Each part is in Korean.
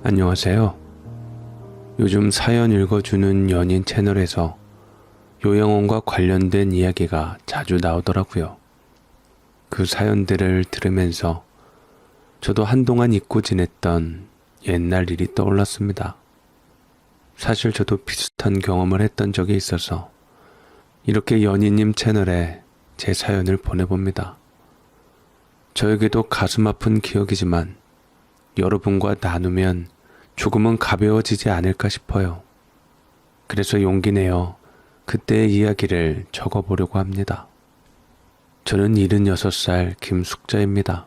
안녕하세요. 요즘 사연 읽어주는 연인 채널에서 요양원과 관련된 이야기가 자주 나오더라고요. 그 사연들을 들으면서 저도 한동안 잊고 지냈던 옛날 일이 떠올랐습니다. 사실 저도 비슷한 경험을 했던 적이 있어서 이렇게 연인님 채널에 제 사연을 보내봅니다. 저에게도 가슴 아픈 기억이지만 여러분과 나누면 조금은 가벼워지지 않을까 싶어요. 그래서 용기 내어 그때의 이야기를 적어보려고 합니다. 저는 76살 김숙자입니다.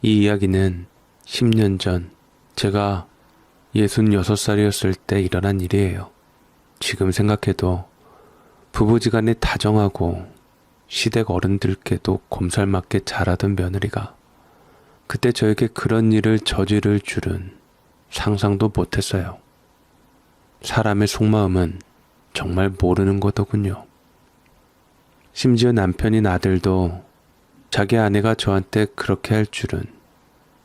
이 이야기는 10년 전 제가 66살이었을 때 일어난 일이에요. 지금 생각해도 부부지간에 다정하고 시댁 어른들께도 곰살맞게 잘하던 며느리가 그때 저에게 그런 일을 저지를 줄은 상상도 못했어요. 사람의 속마음은 정말 모르는 거더군요. 심지어 남편인 아들도 자기 아내가 저한테 그렇게 할 줄은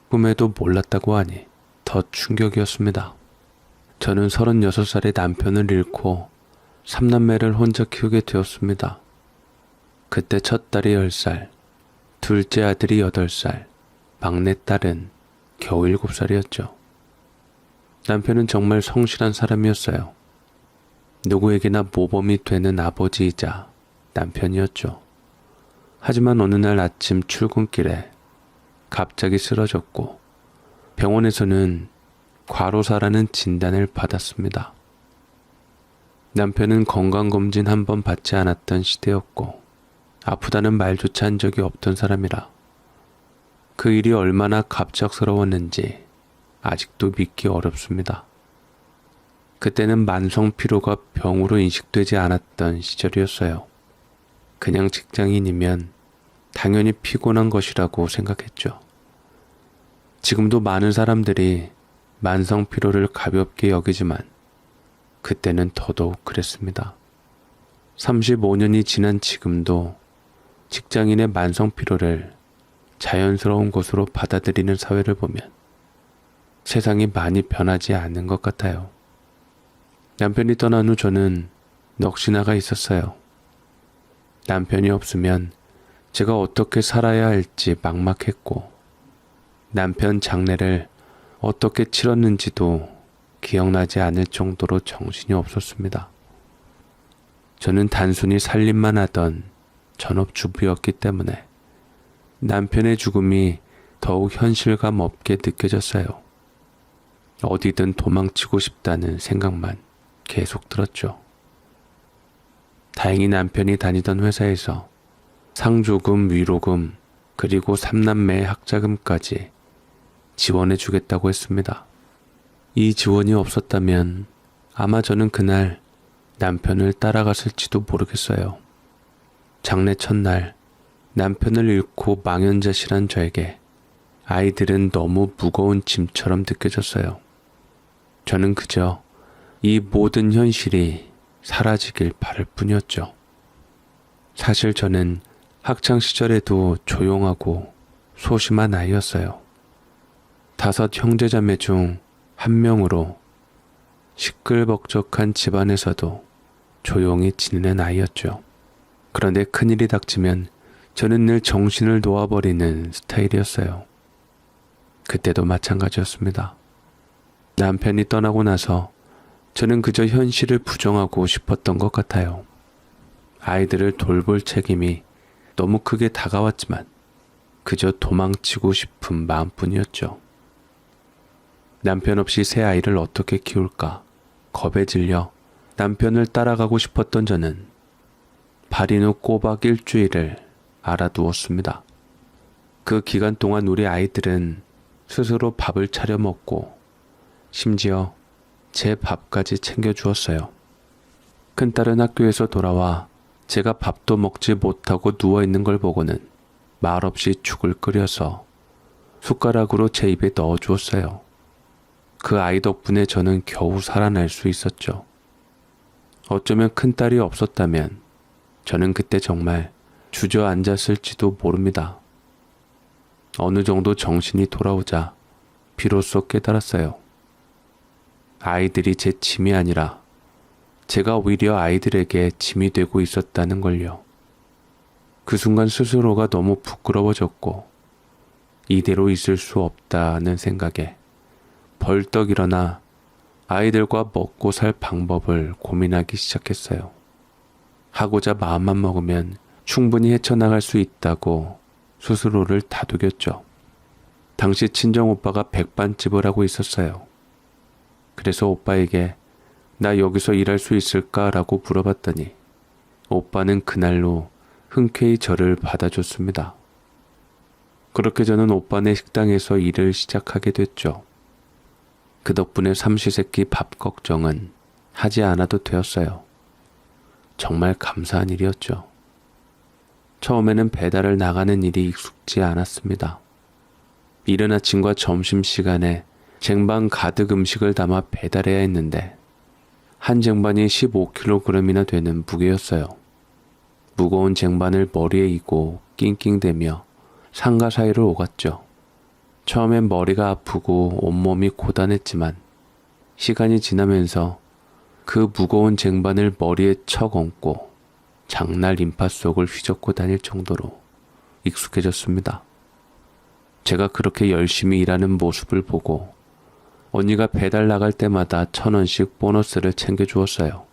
꿈에도 몰랐다고 하니 더 충격이었습니다. 저는 36살의 남편을 잃고 3남매를 혼자 키우게 되었습니다. 그때 첫 딸이 10살, 둘째 아들이 8살, 막내 딸은 겨우 7살이었죠. 남편은 정말 성실한 사람이었어요. 누구에게나 모범이 되는 아버지이자 남편이었죠. 하지만 어느 날 아침 출근길에 갑자기 쓰러졌고 병원에서는 과로사라는 진단을 받았습니다. 남편은 건강검진 한 번 받지 않았던 시대였고 아프다는 말조차 한 적이 없던 사람이라 그 일이 얼마나 갑작스러웠는지 아직도 믿기 어렵습니다. 그때는 만성 피로가 병으로 인식되지 않았던 시절이었어요. 그냥 직장인이면 당연히 피곤한 것이라고 생각했죠. 지금도 많은 사람들이 만성 피로를 가볍게 여기지만 그때는 더더욱 그랬습니다. 35년이 지난 지금도 직장인의 만성 피로를 자연스러운 것으로 받아들이는 사회를 보면 세상이 많이 변하지 않는 것 같아요. 남편이 떠난 후 저는 넋이 있었어요. 남편이 없으면 제가 어떻게 살아야 할지 막막했고 남편 장례를 어떻게 치렀는지도 기억나지 않을 정도로 정신이 없었습니다. 저는 단순히 살림만 하던 전업주부였기 때문에 남편의 죽음이 더욱 현실감 없게 느껴졌어요. 어디든 도망치고 싶다는 생각만 계속 들었죠. 다행히 남편이 다니던 회사에서 상조금, 위로금, 그리고 3남매의 학자금까지 지원해 주겠다고 했습니다. 이 지원이 없었다면 아마 저는 그날 남편을 따라갔을지도 모르겠어요. 장례 첫날 남편을 잃고 망연자실한 저에게 아이들은 너무 무거운 짐처럼 느껴졌어요. 저는 그저 이 모든 현실이 사라지길 바랄 뿐이었죠. 사실 저는 학창시절에도 조용하고 소심한 아이였어요. 5 형제자매 중 한 명으로 시끌벅적한 집안에서도 조용히 지내는 아이였죠. 그런데 큰일이 닥치면 저는 늘 정신을 놓아버리는 스타일이었어요. 그때도 마찬가지였습니다. 남편이 떠나고 나서 저는 그저 현실을 부정하고 싶었던 것 같아요. 아이들을 돌볼 책임이 너무 크게 다가왔지만 그저 도망치고 싶은 마음뿐이었죠. 남편 없이 새 아이를 어떻게 키울까 겁에 질려 남편을 따라가고 싶었던 저는 발인 후 꼬박 일주일을 알아두었습니다. 그 기간 동안 우리 아이들은 스스로 밥을 차려 먹고 심지어 제 밥까지 챙겨주었어요. 큰딸은 학교에서 돌아와 제가 밥도 먹지 못하고 누워있는 걸 보고는 말없이 죽을 끓여서 숟가락으로 제 입에 넣어주었어요. 그 아이 덕분에 저는 겨우 살아날 수 있었죠. 어쩌면 큰딸이 없었다면 저는 그때 정말 주저앉았을지도 모릅니다. 어느 정도 정신이 돌아오자 비로소 깨달았어요. 아이들이 제 짐이 아니라 제가 오히려 아이들에게 짐이 되고 있었다는 걸요. 그 순간 스스로가 너무 부끄러워졌고 이대로 있을 수 없다는 생각에 벌떡 일어나 아이들과 먹고 살 방법을 고민하기 시작했어요. 하고자 마음만 먹으면 충분히 헤쳐나갈 수 있다고 스스로를 다독였죠. 당시 친정오빠가 백반집을 하고 있었어요. 그래서 오빠에게 나 여기서 일할 수 있을까라고 물어봤더니 오빠는 그날로 흔쾌히 저를 받아줬습니다. 그렇게 저는 오빠네 식당에서 일을 시작하게 됐죠. 그 덕분에 삼시세끼 밥 걱정은 하지 않아도 되었어요. 정말 감사한 일이었죠. 처음에는 배달을 나가는 일이 익숙지 않았습니다. 이른 아침과 점심시간에 쟁반 가득 음식을 담아 배달해야 했는데 한 쟁반이 15kg이나 되는 무게였어요. 무거운 쟁반을 머리에 이고 낑낑대며 상가 사이를 오갔죠. 처음엔 머리가 아프고 온몸이 고단했지만 시간이 지나면서 그 무거운 쟁반을 머리에 척 얹고 장날 인파 속을 휘젓고 다닐 정도로 익숙해졌습니다. 제가 그렇게 열심히 일하는 모습을 보고 언니가 배달 나갈 때마다 1,000원씩 보너스를 챙겨주었어요.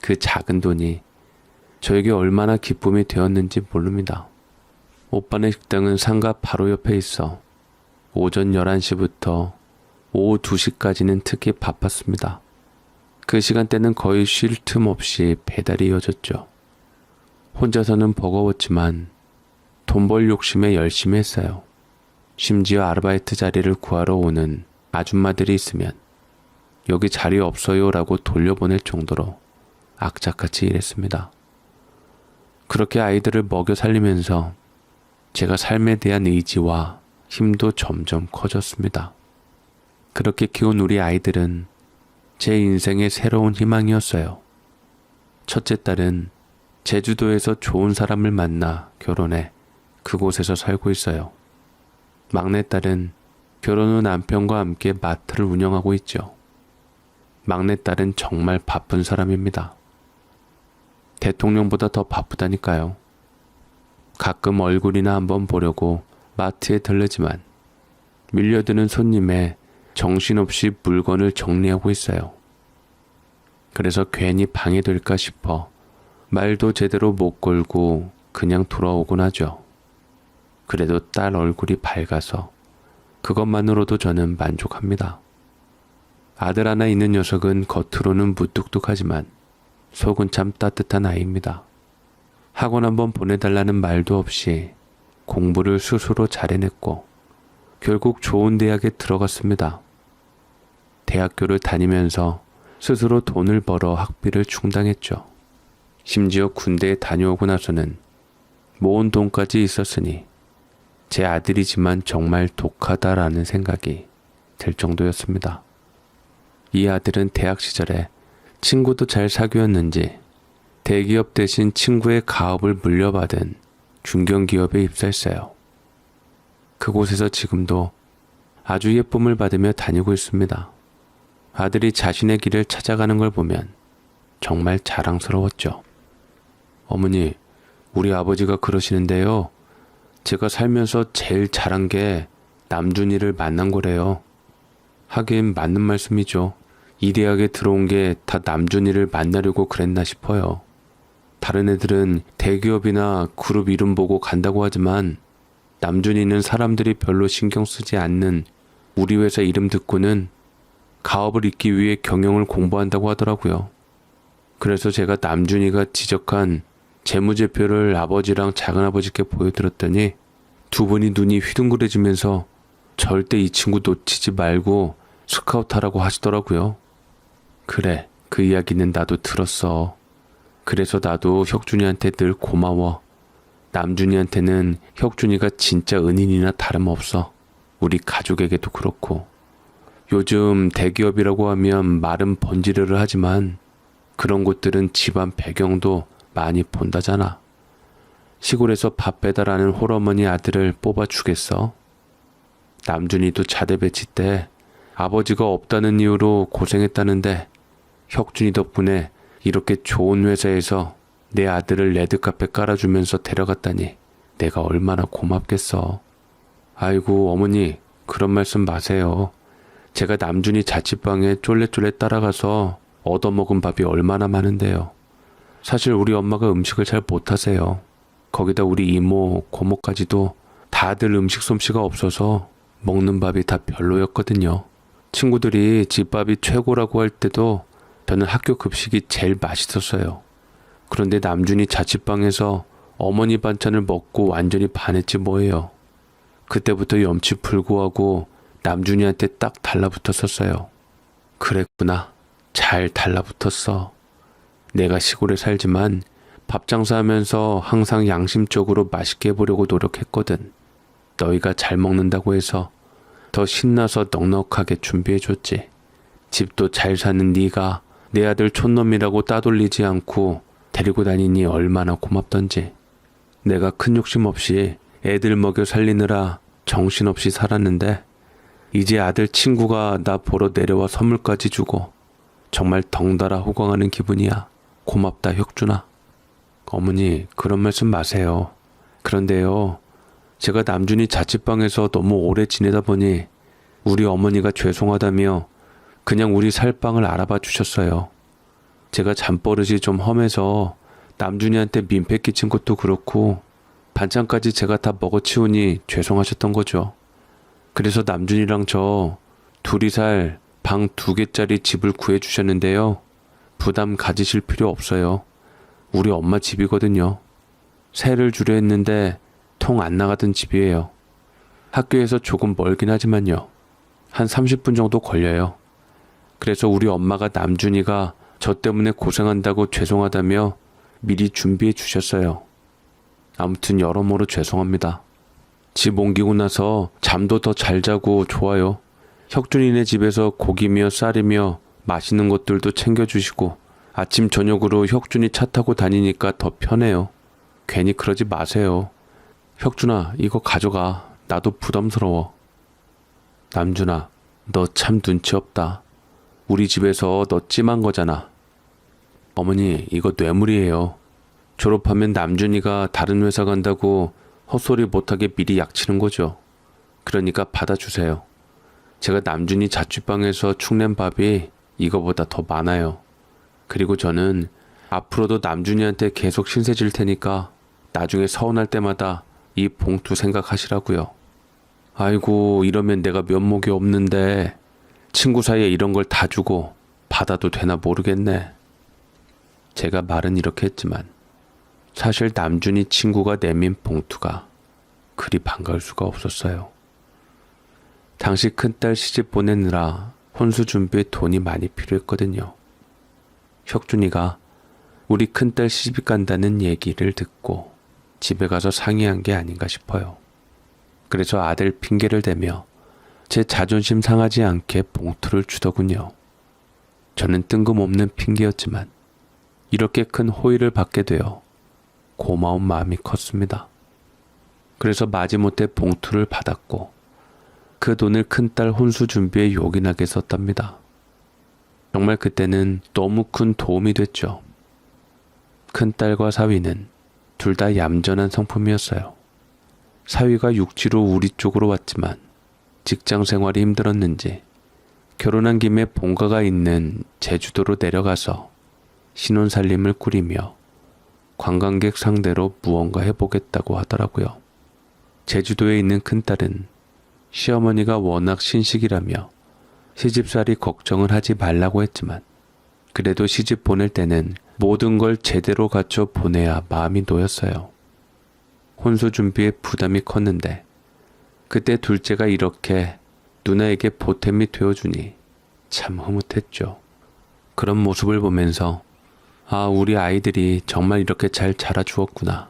그 작은 돈이 저에게 얼마나 기쁨이 되었는지 모릅니다. 오빠네 식당은 상가 바로 옆에 있어 오전 11시부터 오후 2시까지는 특히 바빴습니다. 그 시간대는 거의 쉴 틈 없이 배달이 이어졌죠. 혼자서는 버거웠지만 돈 벌 욕심에 열심히 했어요. 심지어 아르바이트 자리를 구하러 오는 아줌마들이 있으면 여기 자리 없어요 라고 돌려보낼 정도로 악착같이 일했습니다. 그렇게 아이들을 먹여 살리면서 제가 삶에 대한 의지와 힘도 점점 커졌습니다. 그렇게 키운 우리 아이들은 제 인생의 새로운 희망이었어요. 첫째 딸은 제주도에서 좋은 사람을 만나 결혼해 그곳에서 살고 있어요. 막내 딸은 결혼 후 남편과 함께 마트를 운영하고 있죠. 막내 딸은 정말 바쁜 사람입니다. 대통령보다 더 바쁘다니까요. 가끔 얼굴이나 한번 보려고 마트에 들르지만 밀려드는 손님에 정신없이 물건을 정리하고 있어요. 그래서 괜히 방해될까 싶어 말도 제대로 못 걸고 그냥 돌아오곤 하죠. 그래도 딸 얼굴이 밝아서 그것만으로도 저는 만족합니다. 아들 하나 있는 녀석은 겉으로는 무뚝뚝하지만 속은 참 따뜻한 아이입니다. 학원 한번 보내달라는 말도 없이 공부를 스스로 잘해냈고 결국 좋은 대학에 들어갔습니다. 대학교를 다니면서 스스로 돈을 벌어 학비를 충당했죠. 심지어 군대에 다녀오고 나서는 모은 돈까지 있었으니 제 아들이지만 정말 독하다라는 생각이 들 정도였습니다. 이 아들은 대학 시절에 친구도 잘 사귀었는지 대기업 대신 친구의 가업을 물려받은 중견기업에 입사했어요. 그곳에서 지금도 아주 예쁨을 받으며 다니고 있습니다. 아들이 자신의 길을 찾아가는 걸 보면 정말 자랑스러웠죠. 어머니, 우리 아버지가 그러시는데요. 제가 살면서 제일 잘한 게 남준이를 만난 거래요. 하긴 맞는 말씀이죠. 이 대학에 들어온 게 다 남준이를 만나려고 그랬나 싶어요. 다른 애들은 대기업이나 그룹 이름 보고 간다고 하지만 남준이는 사람들이 별로 신경 쓰지 않는 우리 회사 이름 듣고는 가업을 잇기 위해 경영을 공부한다고 하더라고요. 그래서 제가 남준이가 지적한 재무제표를 아버지랑 작은아버지께 보여드렸더니 두 분이 눈이 휘둥그레지면서 절대 이 친구 놓치지 말고 스카우트하라고 하시더라고요. 그래, 그 이야기는 나도 들었어. 그래서 나도 혁준이한테 늘 고마워. 남준이한테는 혁준이가 진짜 은인이나 다름없어. 우리 가족에게도 그렇고. 요즘 대기업이라고 하면 말은 번지르르 하지만 그런 곳들은 집안 배경도 많이 본다잖아. 시골에서 밥 배달하는 홀어머니 아들을 뽑아주겠어? 남준이도 자대 배치 때 아버지가 없다는 이유로 고생했다는데 혁준이 덕분에 이렇게 좋은 회사에서 내 아들을 레드카페 깔아주면서 데려갔다니 내가 얼마나 고맙겠어. 아이고 어머니 그런 말씀 마세요. 제가 남준이 자취방에 쫄래쫄래 따라가서 얻어먹은 밥이 얼마나 많은데요. 사실 우리 엄마가 음식을 잘 못하세요. 거기다 우리 이모, 고모까지도 다들 음식 솜씨가 없어서 먹는 밥이 다 별로였거든요. 친구들이 집밥이 최고라고 할 때도 저는 학교 급식이 제일 맛있었어요. 그런데 남준이 자취방에서 어머니 반찬을 먹고 완전히 반했지 뭐예요. 그때부터 염치 불구하고 남준이한테 딱 달라붙었었어요. 그랬구나. 잘 달라붙었어. 내가 시골에 살지만 밥 장사하면서 항상 양심적으로 맛있게 해보려고 노력했거든. 너희가 잘 먹는다고 해서 더 신나서 넉넉하게 준비해줬지. 집도 잘 사는 네가 내 아들 촌놈이라고 따돌리지 않고 데리고 다니니 얼마나 고맙던지. 내가 큰 욕심 없이 애들 먹여 살리느라 정신없이 살았는데 이제 아들 친구가 나 보러 내려와 선물까지 주고 정말 덩달아 호강하는 기분이야. 고맙다 혁준아. 어머니 그런 말씀 마세요. 그런데요. 제가 남준이 자취방에서 너무 오래 지내다 보니 우리 어머니가 죄송하다며 그냥 우리 살 방을 알아봐 주셨어요. 제가 잠버릇이 좀 험해서 남준이한테 민폐 끼친 것도 그렇고 반찬까지 제가 다 먹어치우니 죄송하셨던 거죠. 그래서 남준이랑 저 둘이 살 방 2개짜리 집을 구해주셨는데요. 부담 가지실 필요 없어요. 우리 엄마 집이거든요. 세를 주려 했는데 통 안 나가던 집이에요. 학교에서 조금 멀긴 하지만요. 한 30분 정도 걸려요. 그래서 우리 엄마가 남준이가 저 때문에 고생한다고 죄송하다며 미리 준비해 주셨어요. 아무튼 여러모로 죄송합니다. 집 옮기고 나서 잠도 더 잘 자고 좋아요. 혁준이네 집에서 고기며 쌀이며 맛있는 것들도 챙겨주시고 아침 저녁으로 혁준이 차 타고 다니니까 더 편해요. 괜히 그러지 마세요. 혁준아 이거 가져가. 나도 부담스러워. 남준아 너 참 눈치 없다. 우리 집에서 너 찜한 거잖아. 어머니 이거 뇌물이에요. 졸업하면 남준이가 다른 회사 간다고 헛소리 못하게 미리 약치는 거죠. 그러니까 받아주세요. 제가 남준이 자취방에서 축낸 밥이 이거보다 더 많아요. 그리고 저는 앞으로도 남준이한테 계속 신세 질 테니까 나중에 서운할 때마다 이 봉투 생각하시라고요. 아이고 이러면 내가 면목이 없는데 친구 사이에 이런 걸 다 주고 받아도 되나 모르겠네. 제가 말은 이렇게 했지만 사실 남준이 친구가 내민 봉투가 그리 반가울 수가 없었어요. 당시 큰딸 시집 보내느라 혼수 준비에 돈이 많이 필요했거든요. 혁준이가 우리 큰딸 시집 간다는 얘기를 듣고 집에 가서 상의한 게 아닌가 싶어요. 그래서 아들 핑계를 대며 제 자존심 상하지 않게 봉투를 주더군요. 저는 뜬금없는 핑계였지만 이렇게 큰 호의를 받게 되어 고마운 마음이 컸습니다. 그래서 마지못해 봉투를 받았고 그 돈을 큰딸 혼수 준비에 요긴하게 썼답니다. 정말 그때는 너무 큰 도움이 됐죠. 큰딸과 사위는 둘 다 얌전한 성품이었어요. 사위가 육지로 우리 쪽으로 왔지만 직장 생활이 힘들었는지 결혼한 김에 본가가 있는 제주도로 내려가서 신혼살림을 꾸리며 관광객 상대로 무언가 해보겠다고 하더라고요. 제주도에 있는 큰딸은 시어머니가 워낙 신식이라며 시집살이 걱정을 하지 말라고 했지만 그래도 시집 보낼 때는 모든 걸 제대로 갖춰 보내야 마음이 놓였어요. 혼수 준비에 부담이 컸는데 그때 둘째가 이렇게 누나에게 보탬이 되어주니 참 흐뭇했죠. 그런 모습을 보면서 아 우리 아이들이 정말 이렇게 잘 자라주었구나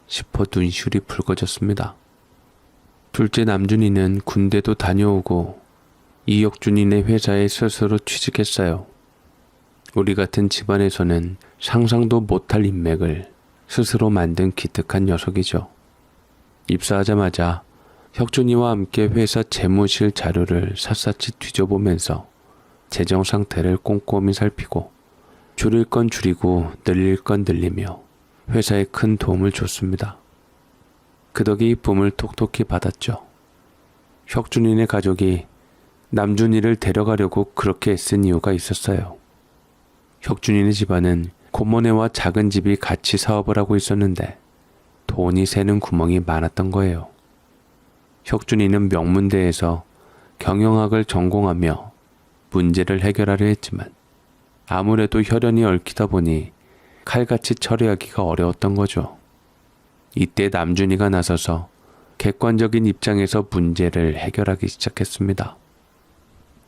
싶어 눈시울이 붉어졌습니다. 둘째 남준이는 군대도 다녀오고 이혁준이네 회사에 스스로 취직했어요. 우리 같은 집안에서는 상상도 못할 인맥을 스스로 만든 기특한 녀석이죠. 입사하자마자 혁준이와 함께 회사 재무실 자료를 샅샅이 뒤져보면서 재정 상태를 꼼꼼히 살피고 줄일 건 줄이고 늘릴 건 늘리며 회사에 큰 도움을 줬습니다. 그 덕에 이쁨을 톡톡히 받았죠. 혁준이네 가족이 남준이를 데려가려고 그렇게 애쓴 이유가 있었어요. 혁준이네 집안은 고모네와 작은 집이 같이 사업을 하고 있었는데 돈이 새는 구멍이 많았던 거예요. 혁준이는 명문대에서 경영학을 전공하며 문제를 해결하려 했지만 아무래도 혈연이 얽히다 보니 칼같이 처리하기가 어려웠던 거죠. 이때 남준이가 나서서 객관적인 입장에서 문제를 해결하기 시작했습니다.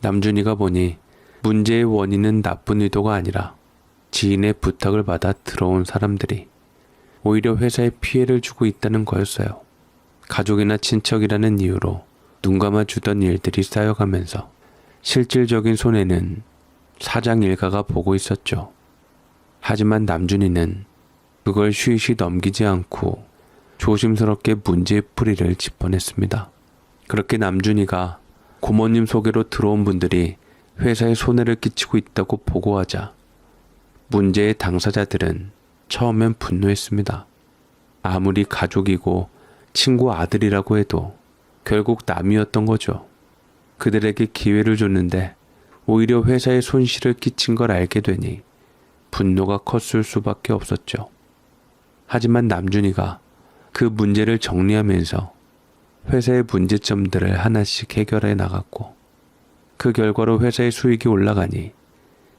남준이가 보니 문제의 원인은 나쁜 의도가 아니라 지인의 부탁을 받아 들어온 사람들이 오히려 회사에 피해를 주고 있다는 거였어요. 가족이나 친척이라는 이유로 눈 감아주던 일들이 쌓여가면서 실질적인 손해는 사장 일가가 보고 있었죠. 하지만 남준이는 그걸 쉬쉬 넘기지 않고 조심스럽게 문제의 뿌리를 짚어냈습니다. 그렇게 남준이가 고모님 소개로 들어온 분들이 회사에 손해를 끼치고 있다고 보고하자 문제의 당사자들은 처음엔 분노했습니다. 아무리 가족이고 친구 아들이라고 해도 결국 남이었던 거죠. 그들에게 기회를 줬는데 오히려 회사에 손실을 끼친 걸 알게 되니 분노가 컸을 수밖에 없었죠. 하지만 남준이가 그 문제를 정리하면서 회사의 문제점들을 하나씩 해결해 나갔고 그 결과로 회사의 수익이 올라가니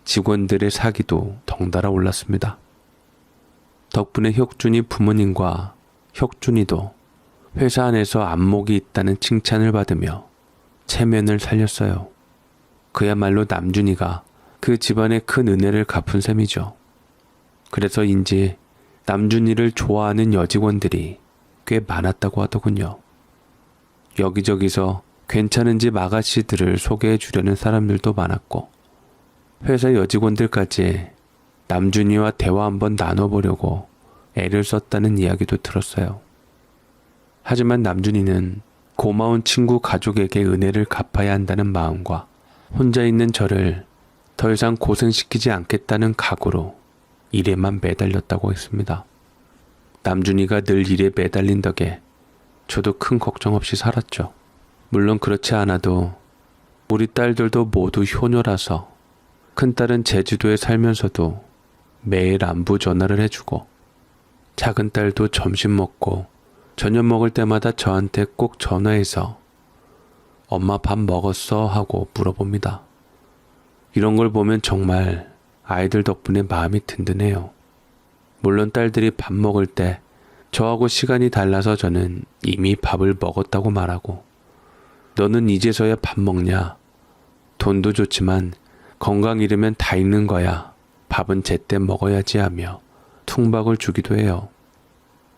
직원들의 사기도 덩달아 올랐습니다. 덕분에 혁준이 부모님과 혁준이도 회사 안에서 안목이 있다는 칭찬을 받으며 체면을 살렸어요. 그야말로 남준이가 그 집안의 큰 은혜를 갚은 셈이죠. 그래서인지 남준이를 좋아하는 여직원들이 꽤 많았다고 하더군요. 여기저기서 괜찮은 집 아가씨들을 소개해 주려는 사람들도 많았고 회사 여직원들까지 남준이와 대화 한번 나눠보려고 애를 썼다는 이야기도 들었어요. 하지만 남준이는 고마운 친구 가족에게 은혜를 갚아야 한다는 마음과 혼자 있는 저를 더 이상 고생시키지 않겠다는 각오로 일에만 매달렸다고 했습니다. 남준이가 늘 일에 매달린 덕에 저도 큰 걱정 없이 살았죠. 물론 그렇지 않아도 우리 딸들도 모두 효녀라서 큰딸은 제주도에 살면서도 매일 안부 전화를 해주고 작은 딸도 점심 먹고 저녁 먹을 때마다 저한테 꼭 전화해서 엄마 밥 먹었어? 하고 물어봅니다. 이런 걸 보면 정말 아이들 덕분에 마음이 든든해요. 물론 딸들이 밥 먹을 때 저하고 시간이 달라서 저는 이미 밥을 먹었다고 말하고 너는 이제서야 밥 먹냐? 돈도 좋지만 건강 잃으면 다 잃는 거야. 밥은 제때 먹어야지 하며 퉁박을 주기도 해요.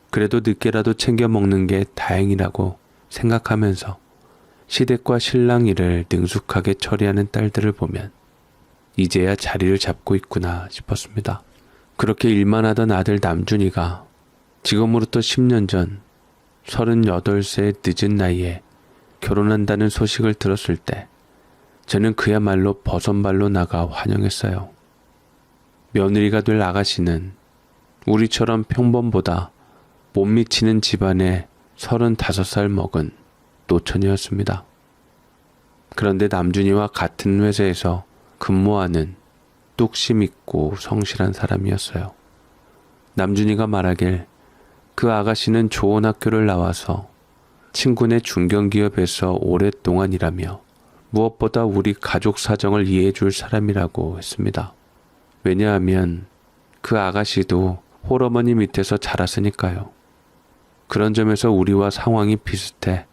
그래도 늦게라도 챙겨 먹는 게 다행이라고 생각하면서 시댁과 신랑 일을 능숙하게 처리하는 딸들을 보면 이제야 자리를 잡고 있구나 싶었습니다. 그렇게 일만 하던 아들 남준이가 지금으로부터 10년 전 38세의 늦은 나이에 결혼한다는 소식을 들었을 때 저는 그야말로 버선발로 나가 환영했어요. 며느리가 될 아가씨는 우리처럼 평범보다 못 미치는 집안의 35살 먹은 노처녀였습니다. 그런데 남준이와 같은 회사에서 근무하는 뚝심 있고 성실한 사람이었어요. 남준이가 말하길 그 아가씨는 좋은 학교를 나와서 친구네 중견기업에서 오랫동안 일하며 무엇보다 우리 가족 사정을 이해해 줄 사람이라고 했습니다. 왜냐하면 그 아가씨도 홀어머니 밑에서 자랐으니까요. 그런 점에서 우리와 상황이 비슷해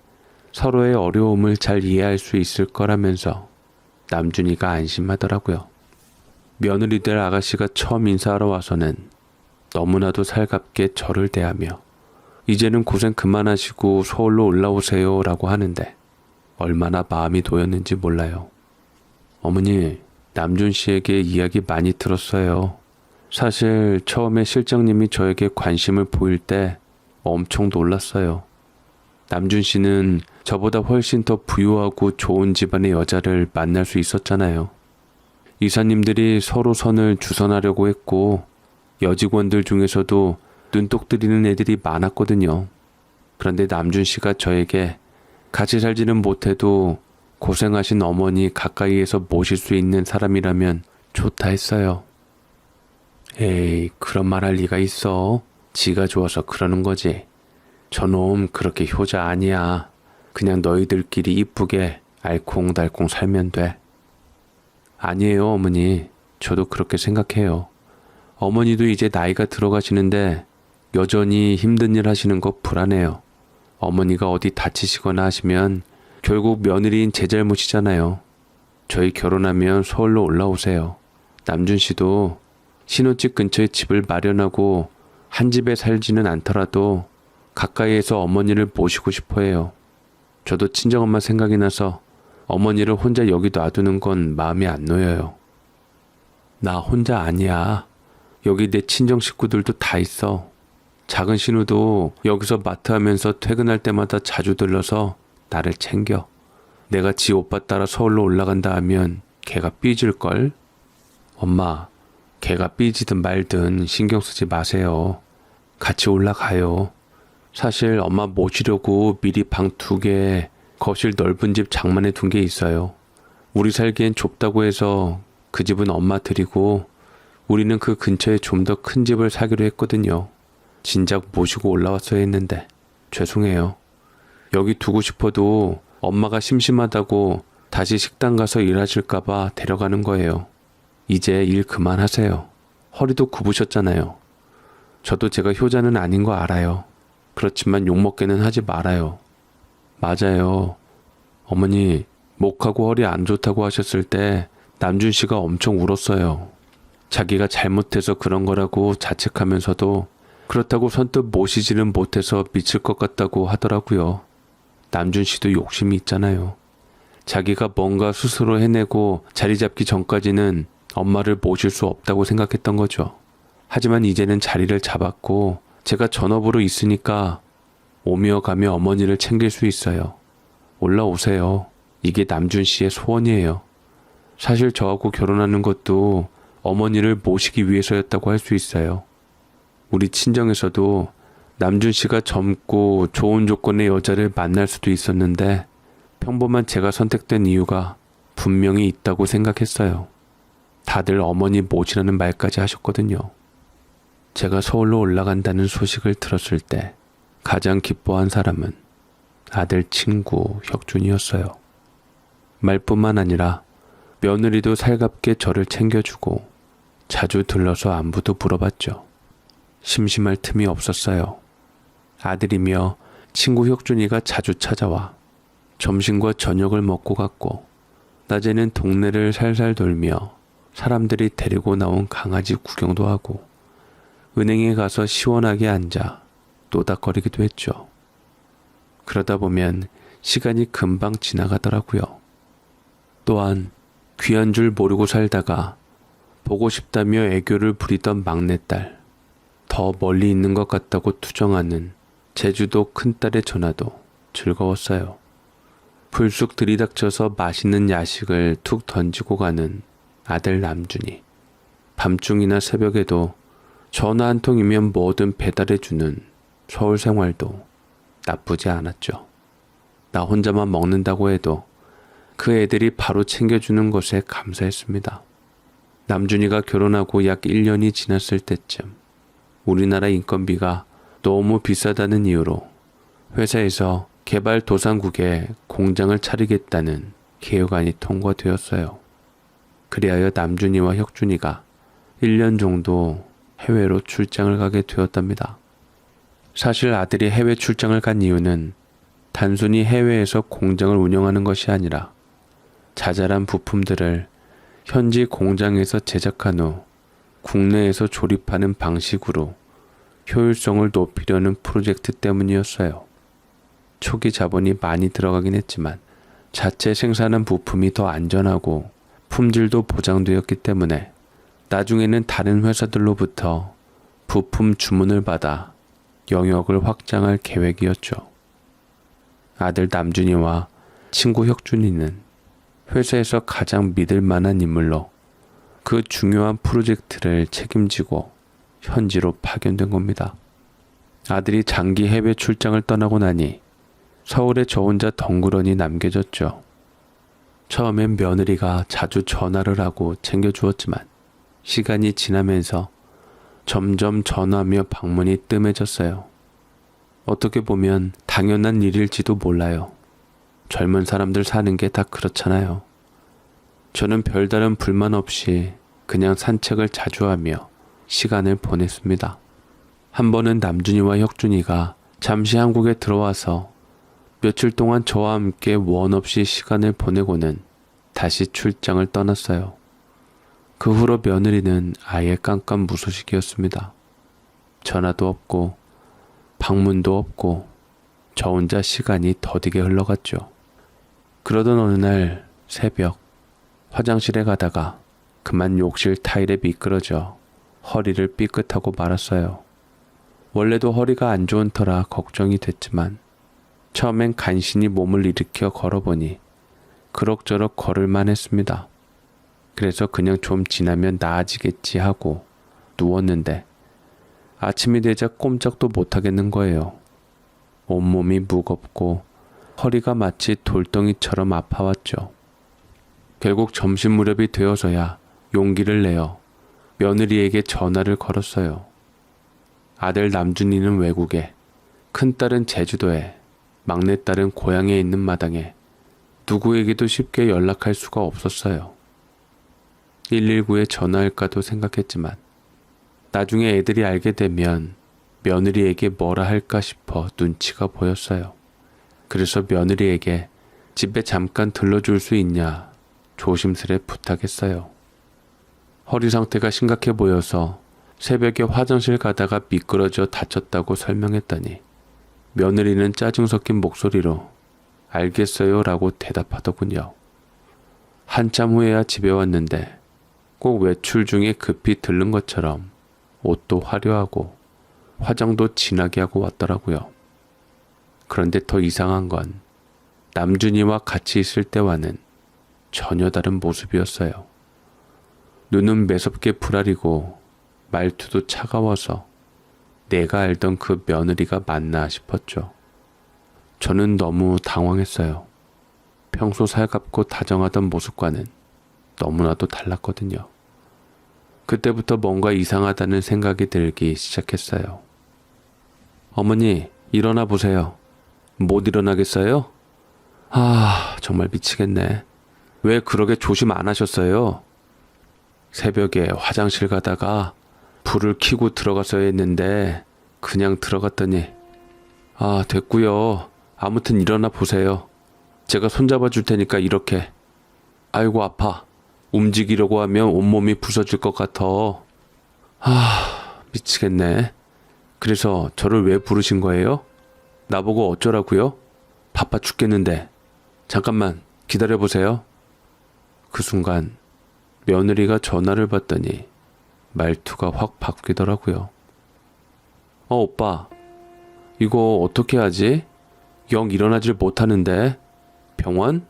서로의 어려움을 잘 이해할 수 있을 거라면서 남준이가 안심하더라고요. 며느리 될 아가씨가 처음 인사하러 와서는 너무나도 살갑게 저를 대하며 이제는 고생 그만하시고 서울로 올라오세요 라고 하는데 얼마나 마음이 놓였는지 몰라요. 어머니, 남준 씨에게 이야기 많이 들었어요. 사실 처음에 실장님이 저에게 관심을 보일 때 엄청 놀랐어요. 남준 씨는 저보다 훨씬 더 부유하고 좋은 집안의 여자를 만날 수 있었잖아요. 이사님들이 서로 선을 주선하려고 했고 여직원들 중에서도 눈독 들이는 애들이 많았거든요. 그런데 남준 씨가 저에게 같이 살지는 못해도 고생하신 어머니 가까이에서 모실 수 있는 사람이라면 좋다 했어요. 에이, 그런 말 할 리가 있어. 지가 좋아서 그러는 거지. 저놈 그렇게 효자 아니야. 그냥 너희들끼리 이쁘게 알콩달콩 살면 돼. 아니에요, 어머니. 저도 그렇게 생각해요. 어머니도 이제 나이가 들어가시는데 여전히 힘든 일 하시는 거 불안해요. 어머니가 어디 다치시거나 하시면 결국 며느리인 제 잘못이잖아요. 저희 결혼하면 서울로 올라오세요. 남준 씨도 신혼집 근처에 집을 마련하고 한 집에 살지는 않더라도 가까이에서 어머니를 모시고 싶어 해요. 저도 친정엄마 생각이 나서 어머니를 혼자 여기 놔두는 건 마음이 안 놓여요. 나 혼자 아니야. 여기 내 친정 식구들도 다 있어. 작은 신우도 여기서 마트 하면서 퇴근할 때마다 자주 들러서 나를 챙겨. 내가 지 오빠 따라 서울로 올라간다 하면 걔가 삐질걸? 엄마, 걔가 삐지든 말든 신경 쓰지 마세요. 같이 올라가요. 사실 엄마 모시려고 미리 방 2개, 거실 넓은 집 장만해 둔 게 있어요. 우리 살기엔 좁다고 해서 그 집은 엄마 드리고 우리는 그 근처에 좀 더 큰 집을 사기로 했거든요. 진작 모시고 올라왔어야 했는데 죄송해요. 여기 두고 싶어도 엄마가 심심하다고 다시 식당 가서 일하실까봐 데려가는 거예요. 이제 일 그만하세요. 허리도 굽으셨잖아요. 저도 제가 효자는 아닌 거 알아요. 그렇지만 욕먹게는 하지 말아요. 맞아요. 어머니, 목하고 허리 안 좋다고 하셨을 때 남준 씨가 엄청 울었어요. 자기가 잘못해서 그런 거라고 자책하면서도 그렇다고 선뜻 모시지는 못해서 미칠 것 같다고 하더라고요. 남준 씨도 욕심이 있잖아요. 자기가 뭔가 스스로 해내고 자리 잡기 전까지는 엄마를 모실 수 없다고 생각했던 거죠. 하지만 이제는 자리를 잡았고 제가 전업으로 있으니까 오며 가며 어머니를 챙길 수 있어요. 올라오세요. 이게 남준 씨의 소원이에요. 사실 저하고 결혼하는 것도 어머니를 모시기 위해서였다고 할 수 있어요. 우리 친정에서도 남준 씨가 젊고 좋은 조건의 여자를 만날 수도 있었는데 평범한 제가 선택된 이유가 분명히 있다고 생각했어요. 다들 어머니 모시라는 말까지 하셨거든요. 제가 서울로 올라간다는 소식을 들었을 때 가장 기뻐한 사람은 아들 친구 혁준이었어요. 말뿐만 아니라 며느리도 살갑게 저를 챙겨주고 자주 들러서 안부도 물어봤죠. 심심할 틈이 없었어요. 아들이며 친구 혁준이가 자주 찾아와 점심과 저녁을 먹고 갔고 낮에는 동네를 살살 돌며 사람들이 데리고 나온 강아지 구경도 하고 은행에 가서 시원하게 앉아 노닥거리기도 했죠. 그러다 보면 시간이 금방 지나가더라고요. 또한 귀한 줄 모르고 살다가 보고 싶다며 애교를 부리던 막내딸, 더 멀리 있는 것 같다고 투정하는 제주도 큰딸의 전화도 즐거웠어요. 불쑥 들이닥쳐서 맛있는 야식을 툭 던지고 가는 아들 남준이, 밤중이나 새벽에도 전화 한 통이면 뭐든 배달해주는 서울 생활도 나쁘지 않았죠. 나 혼자만 먹는다고 해도 그 애들이 바로 챙겨주는 것에 감사했습니다. 남준이가 결혼하고 약 1년이 지났을 때쯤 우리나라 인건비가 너무 비싸다는 이유로 회사에서 개발도상국에 공장을 차리겠다는 개혁안이 통과되었어요. 그리하여 남준이와 혁준이가 1년 정도 해외로 출장을 가게 되었답니다. 사실 아들이 해외 출장을 간 이유는 단순히 해외에서 공장을 운영하는 것이 아니라 자잘한 부품들을 현지 공장에서 제작한 후 국내에서 조립하는 방식으로 효율성을 높이려는 프로젝트 때문이었어요. 초기 자본이 많이 들어가긴 했지만 자체 생산한 부품이 더 안전하고 품질도 보장되었기 때문에 나중에는 다른 회사들로부터 부품 주문을 받아 영역을 확장할 계획이었죠. 아들 남준이와 친구 혁준이는 회사에서 가장 믿을 만한 인물로 그 중요한 프로젝트를 책임지고 현지로 파견된 겁니다. 아들이 장기 해외 출장을 떠나고 나니 서울에 저 혼자 덩그러니 남겨졌죠. 처음엔 며느리가 자주 전화를 하고 챙겨주었지만 시간이 지나면서 점점 전화며 방문이 뜸해졌어요. 어떻게 보면 당연한 일일지도 몰라요. 젊은 사람들 사는 게 다 그렇잖아요. 저는 별다른 불만 없이 그냥 산책을 자주 하며 시간을 보냈습니다. 한 번은 남준이와 혁준이가 잠시 한국에 들어와서 며칠 동안 저와 함께 원 없이 시간을 보내고는 다시 출장을 떠났어요. 그 후로 며느리는 아예 깜깜무소식이었습니다. 전화도 없고 방문도 없고 저 혼자 시간이 더디게 흘러갔죠. 그러던 어느 날 새벽 화장실에 가다가 그만 욕실 타일에 미끄러져 허리를 삐끗하고 말았어요. 원래도 허리가 안 좋은 터라 걱정이 됐지만 처음엔 간신히 몸을 일으켜 걸어보니 그럭저럭 걸을만 했습니다. 그래서 그냥 좀 지나면 나아지겠지 하고 누웠는데 아침이 되자 꼼짝도 못하겠는 거예요. 온몸이 무겁고 허리가 마치 돌덩이처럼 아파왔죠. 결국 점심 무렵이 되어서야 용기를 내어 며느리에게 전화를 걸었어요. 아들 남준이는 외국에, 큰딸은 제주도에, 막내딸은 고향에 있는 마당에 누구에게도 쉽게 연락할 수가 없었어요. 119에 전화할까도 생각했지만 나중에 애들이 알게 되면 며느리에게 뭐라 할까 싶어 눈치가 보였어요. 그래서 며느리에게 집에 잠깐 들러줄 수 있냐 조심스레 부탁했어요. 허리 상태가 심각해 보여서 새벽에 화장실 가다가 미끄러져 다쳤다고 설명했더니 며느리는 짜증 섞인 목소리로 알겠어요 라고 대답하더군요. 한참 후에야 집에 왔는데 꼭 외출 중에 급히 들른 것처럼 옷도 화려하고 화장도 진하게 하고 왔더라고요. 그런데 더 이상한 건 남준이와 같이 있을 때와는 전혀 다른 모습이었어요. 눈은 매섭게 부라리고 말투도 차가워서 내가 알던 그 며느리가 맞나 싶었죠. 저는 너무 당황했어요. 평소 살갑고 다정하던 모습과는 너무나도 달랐거든요. 그때부터 뭔가 이상하다는 생각이 들기 시작했어요. 어머니, 일어나 보세요. 못 일어나겠어요? 정말 미치겠네. 왜 그러게 조심 안 하셨어요? 새벽에 화장실 가다가 불을 켜고 들어갔어야 했는데 그냥 들어갔더니 됐고요. 아무튼 일어나 보세요. 제가 손잡아 줄 테니까 이렇게. 아이고 아파. 움직이려고 하면 온몸이 부서질 것 같아. 미치겠네. 그래서 저를 왜 부르신 거예요? 나보고 어쩌라고요? 바빠 죽겠는데. 잠깐만 기다려보세요. 그 순간 며느리가 전화를 받더니 말투가 확 바뀌더라고요. 오빠, 이거 어떻게 하지? 영 일어나질 못하는데. 병원?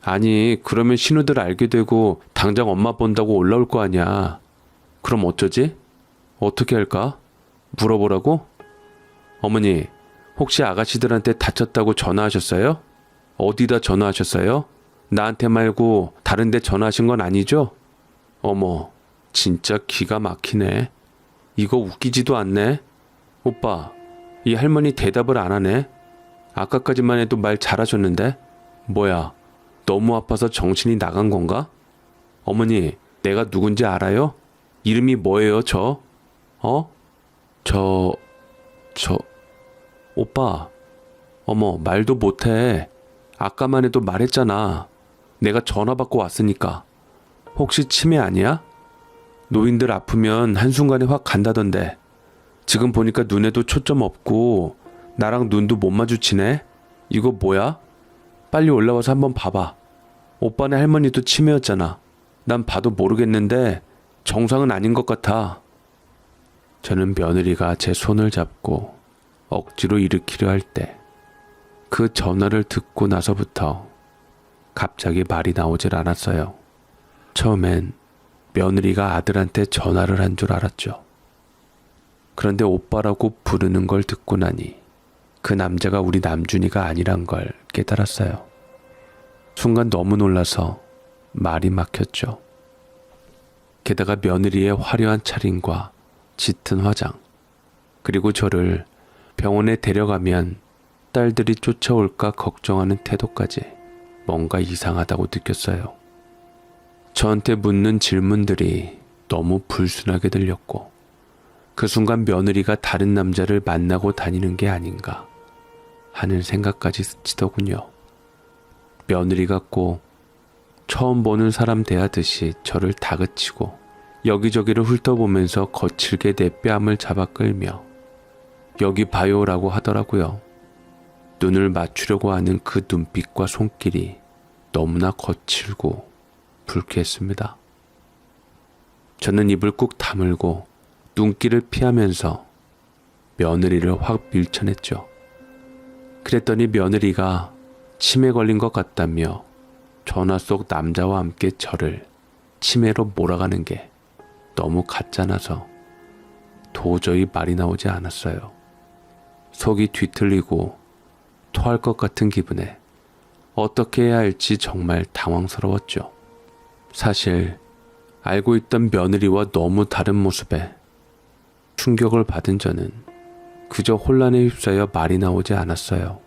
아니, 그러면 신우들 알게 되고 당장 엄마 본다고 올라올 거 아니야. 그럼 어쩌지? 어떻게 할까? 물어보라고? 어머니, 혹시 아가씨들한테 다쳤다고 전화하셨어요? 어디다 전화하셨어요? 나한테 말고 다른 데 전화하신 건 아니죠? 어머, 진짜 기가 막히네. 이거 웃기지도 않네. 오빠, 이 할머니 대답을 안 하네. 아까까지만 해도 말 잘하셨는데. 뭐야, 너무 아파서 정신이 나간 건가? 어머니, 내가 누군지 알아요? 이름이 뭐예요, 저? 오빠. 어머, 말도 못해. 아까만 해도 말했잖아. 내가 전화 받고 왔으니까. 혹시 치매 아니야? 노인들 아프면 한순간에 확 간다던데. 지금 보니까 눈에도 초점 없고 나랑 눈도 못 마주치네. 이거 뭐야? 빨리 올라와서 한번 봐봐. 오빠네 할머니도 치매였잖아. 난 봐도 모르겠는데 정상은 아닌 것 같아. 저는 며느리가 제 손을 잡고 억지로 일으키려 할 때 그 전화를 듣고 나서부터 갑자기 말이 나오질 않았어요. 처음엔 며느리가 아들한테 전화를 한 줄 알았죠. 그런데 오빠라고 부르는 걸 듣고 나니 그 남자가 우리 남준이가 아니란 걸 깨달았어요. 순간 너무 놀라서 말이 막혔죠. 게다가 며느리의 화려한 차림과 짙은 화장, 그리고 저를 병원에 데려가면 딸들이 쫓아올까 걱정하는 태도까지 뭔가 이상하다고 느꼈어요. 저한테 묻는 질문들이 너무 불순하게 들렸고 그 순간 며느리가 다른 남자를 만나고 다니는 게 아닌가 하는 생각까지 스치더군요. 며느리 같고 처음 보는 사람 대하듯이 저를 다그치고 여기저기를 훑어보면서 거칠게 내 뺨을 잡아 끌며 여기 봐요라고 하더라고요. 눈을 맞추려고 하는 그 눈빛과 손길이 너무나 거칠고 불쾌했습니다. 저는 입을 꾹 다물고 눈길을 피하면서 며느리를 확 밀쳐냈죠. 그랬더니 며느리가 치매 걸린 것 같다며 전화 속 남자와 함께 저를 치매로 몰아가는 게 너무 가짜나서 도저히 말이 나오지 않았어요. 속이 뒤틀리고 토할 것 같은 기분에 어떻게 해야 할지 정말 당황스러웠죠. 사실 알고 있던 며느리와 너무 다른 모습에 충격을 받은 저는 그저 혼란에 휩싸여 말이 나오지 않았어요.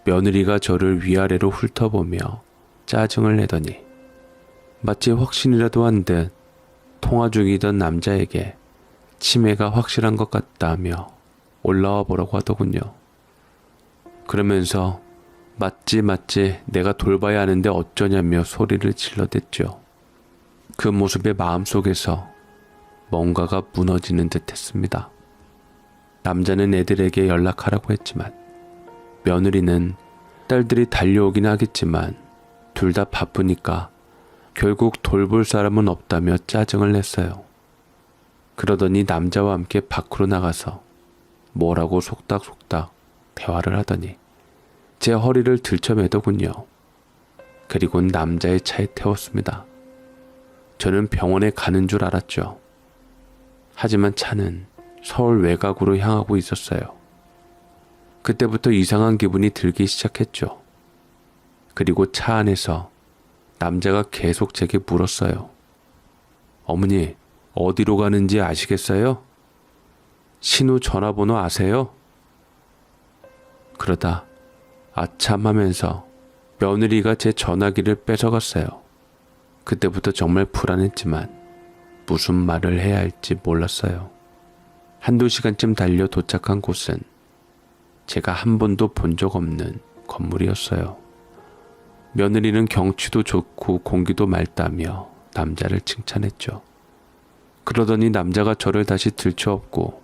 며느리가 저를 위아래로 훑어보며 짜증을 내더니 마치 확신이라도 한 듯 통화 중이던 남자에게 치매가 확실한 것 같다며 올라와 보라고 하더군요. 그러면서 맞지 내가 돌봐야 하는데 어쩌냐며 소리를 질러댔죠. 그 모습에 마음속에서 뭔가가 무너지는 듯 했습니다. 남자는 애들에게 연락하라고 했지만 며느리는 딸들이 달려오긴 하겠지만 둘 다 바쁘니까 결국 돌볼 사람은 없다며 짜증을 냈어요. 그러더니 남자와 함께 밖으로 나가서 뭐라고 속닥속닥 대화를 하더니 제 허리를 들쳐매더군요. 그리고는 남자의 차에 태웠습니다. 저는 병원에 가는 줄 알았죠. 하지만 차는 서울 외곽으로 향하고 있었어요. 그때부터 이상한 기분이 들기 시작했죠. 그리고 차 안에서 남자가 계속 제게 물었어요. 어머니, 어디로 가는지 아시겠어요? 신우 전화번호 아세요? 그러다 아참 하면서 며느리가 제 전화기를 뺏어갔어요. 그때부터 정말 불안했지만 무슨 말을 해야 할지 몰랐어요. 한두 시간쯤 달려 도착한 곳은 제가 한 번도 본 적 없는 건물이었어요. 며느리는 경치도 좋고 공기도 맑다며 남자를 칭찬했죠. 그러더니 남자가 저를 다시 들쳐업고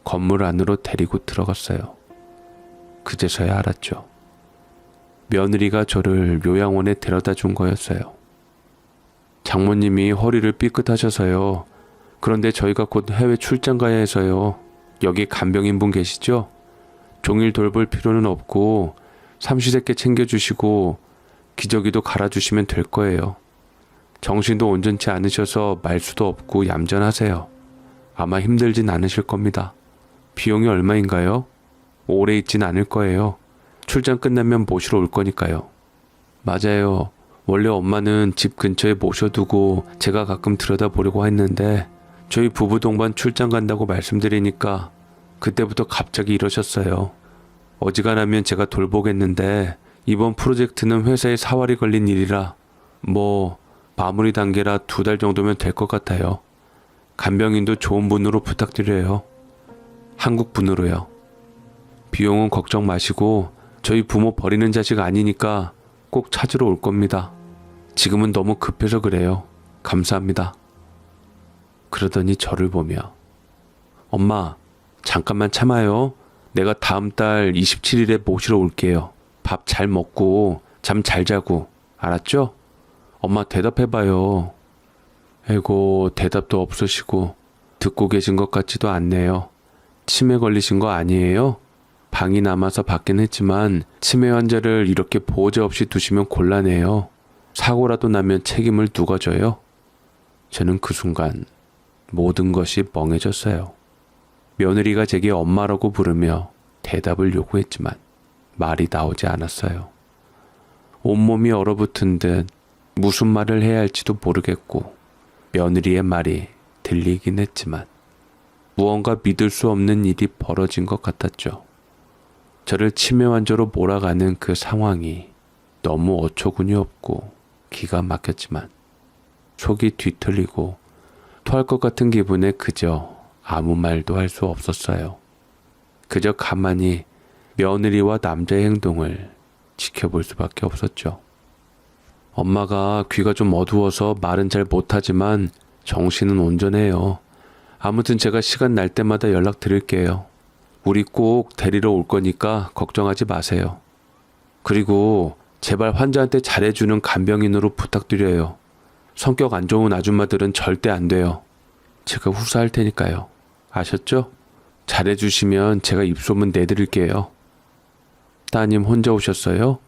건물 안으로 데리고 들어갔어요. 그제서야 알았죠. 며느리가 저를 요양원에 데려다 준 거였어요. 장모님이 허리를 삐끗하셔서요. 그런데 저희가 곧 해외 출장 가야 해서요. 여기 간병인 분 계시죠? 종일 돌볼 필요는 없고 삼시세끼 챙겨주시고 기저귀도 갈아주시면 될 거예요. 정신도 온전치 않으셔서 말수도 없고 얌전하세요. 아마 힘들진 않으실 겁니다. 비용이 얼마인가요? 오래 있진 않을 거예요. 출장 끝나면 모시러 올 거니까요. 맞아요. 원래 엄마는 집 근처에 모셔두고 제가 가끔 들여다보려고 했는데 저희 부부 동반 출장 간다고 말씀드리니까 그때부터 갑자기 이러셨어요. 어지간하면 제가 돌보겠는데 이번 프로젝트는 회사에 사활이 걸린 일이라 마무리 단계라 2달 정도면 될 것 같아요. 간병인도 좋은 분으로 부탁드려요. 한국 분으로요. 비용은 걱정 마시고 저희 부모 버리는 자식 아니니까 꼭 찾으러 올 겁니다. 지금은 너무 급해서 그래요. 감사합니다. 그러더니 저를 보며 엄마, 잠깐만 참아요. 내가 다음 달 27일에 모시러 올게요. 밥 잘 먹고 잠 잘 자고 알았죠? 엄마 대답해봐요. 에고 대답도 없으시고 듣고 계신 것 같지도 않네요. 치매 걸리신 거 아니에요? 방이 남아서 받긴 했지만 치매 환자를 이렇게 보호자 없이 두시면 곤란해요. 사고라도 나면 책임을 누가 져요? 저는 그 순간 모든 것이 멍해졌어요. 며느리가 제게 엄마라고 부르며 대답을 요구했지만 말이 나오지 않았어요. 온몸이 얼어붙은 듯 무슨 말을 해야 할지도 모르겠고 며느리의 말이 들리긴 했지만 무언가 믿을 수 없는 일이 벌어진 것 같았죠. 저를 치매 환자로 몰아가는 그 상황이 너무 어처구니 없고 기가 막혔지만 속이 뒤틀리고 토할 것 같은 기분에 그저 아무 말도 할 수 없었어요. 그저 가만히 며느리와 남자의 행동을 지켜볼 수밖에 없었죠. 엄마가 귀가 좀 어두워서 말은 잘 못하지만 정신은 온전해요. 아무튼 제가 시간 날 때마다 연락드릴게요. 우리 꼭 데리러 올 거니까 걱정하지 마세요. 그리고 제발 환자한테 잘해주는 간병인으로 부탁드려요. 성격 안 좋은 아줌마들은 절대 안 돼요. 제가 후사할 테니까요. 아셨죠? 잘해주시면 제가 입소문 내드릴게요. 따님 혼자 오셨어요?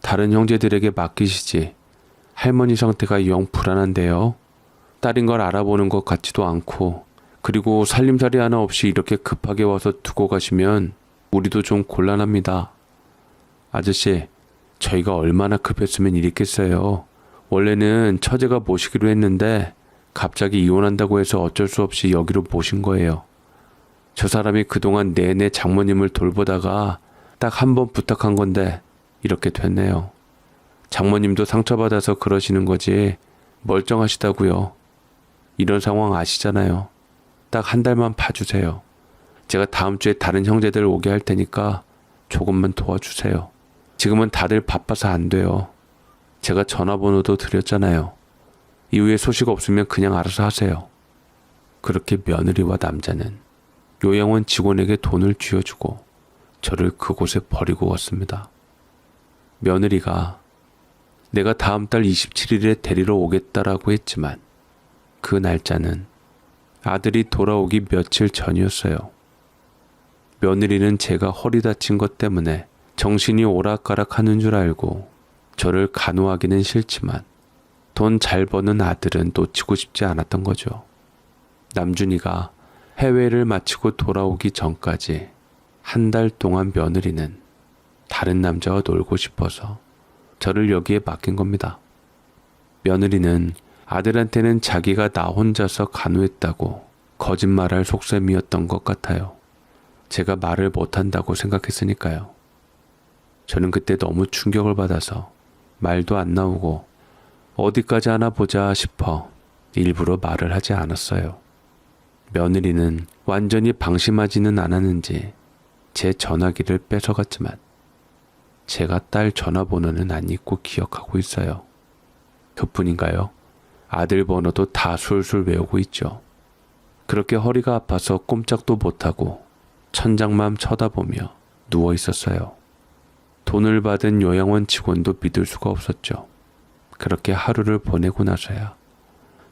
다른 형제들에게 맡기시지. 할머니 상태가 영 불안한데요. 딸인 걸 알아보는 것 같지도 않고 그리고 살림살이 하나 없이 이렇게 급하게 와서 두고 가시면 우리도 좀 곤란합니다. 아저씨, 저희가 얼마나 급했으면 이랬겠어요. 원래는 처제가 모시기로 했는데 갑자기 이혼한다고 해서 어쩔 수 없이 여기로 모신 거예요. 저 사람이 그동안 내내 장모님을 돌보다가 딱 한 번 부탁한 건데 이렇게 됐네요. 장모님도 상처받아서 그러시는 거지 멀쩡하시다고요. 이런 상황 아시잖아요. 딱 한 달만 봐주세요. 제가 다음 주에 다른 형제들 오게 할 테니까 조금만 도와주세요. 지금은 다들 바빠서 안 돼요. 제가 전화번호도 드렸잖아요. 이후에 소식 없으면 그냥 알아서 하세요. 그렇게 며느리와 남자는 요양원 직원에게 돈을 쥐어주고 저를 그곳에 버리고 왔습니다. 며느리가 내가 다음 달 27일에 데리러 오겠다라고 했지만 그 날짜는 아들이 돌아오기 며칠 전이었어요. 며느리는 제가 허리 다친 것 때문에 정신이 오락가락 하는 줄 알고 저를 간호하기는 싫지만 돈 잘 버는 아들은 놓치고 싶지 않았던 거죠. 남준이가 해외를 마치고 돌아오기 전까지 한 달 동안 며느리는 다른 남자와 놀고 싶어서 저를 여기에 맡긴 겁니다. 며느리는 아들한테는 자기가 나 혼자서 간호했다고 거짓말할 속셈이었던 것 같아요. 제가 말을 못한다고 생각했으니까요. 저는 그때 너무 충격을 받아서 말도 안 나오고 어디까지 하나 보자 싶어 일부러 말을 하지 않았어요. 며느리는 완전히 방심하지는 않았는지 제 전화기를 뺏어갔지만 제가 딸 전화번호는 안 잊고 기억하고 있어요. 그뿐인가요? 아들 번호도 다 술술 외우고 있죠. 그렇게 허리가 아파서 꼼짝도 못하고 천장만 쳐다보며 누워 있었어요. 돈을 받은 요양원 직원도 믿을 수가 없었죠. 그렇게 하루를 보내고 나서야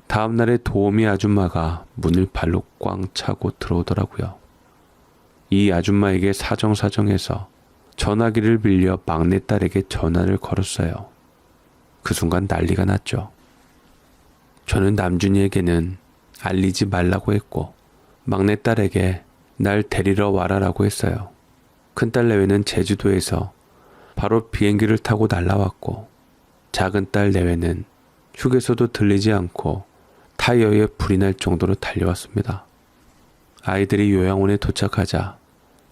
다음날에 도우미 아줌마가 문을 발로 꽝 차고 들어오더라고요. 이 아줌마에게 사정사정해서 전화기를 빌려 막내딸에게 전화를 걸었어요. 그 순간 난리가 났죠. 저는 남준이에게는 알리지 말라고 했고 막내딸에게 날 데리러 와라라고 했어요. 큰딸 내외는 제주도에서 바로 비행기를 타고 날라왔고 작은딸 내외는 휴게소도 들리지 않고 타이어에 불이 날 정도로 달려왔습니다. 아이들이 요양원에 도착하자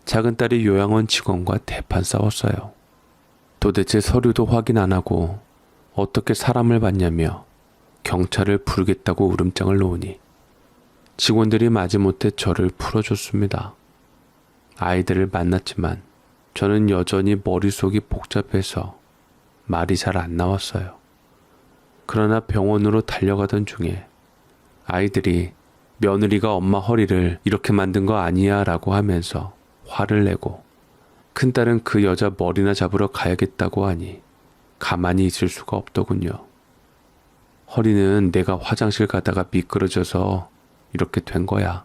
작은딸이 요양원 직원과 대판 싸웠어요. 도대체 서류도 확인 안 하고 어떻게 사람을 봤냐며 경찰을 부르겠다고 울음장을 놓으니 직원들이 마지못해 저를 풀어줬습니다. 아이들을 만났지만 저는 여전히 머릿속이 복잡해서 말이 잘 안 나왔어요. 그러나 병원으로 달려가던 중에 아이들이 며느리가 엄마 허리를 이렇게 만든 거 아니야 라고 하면서 화를 내고 큰딸은 그 여자 머리나 잡으러 가야겠다고 하니 가만히 있을 수가 없더군요. 허리는 내가 화장실 가다가 미끄러져서 이렇게 된 거야.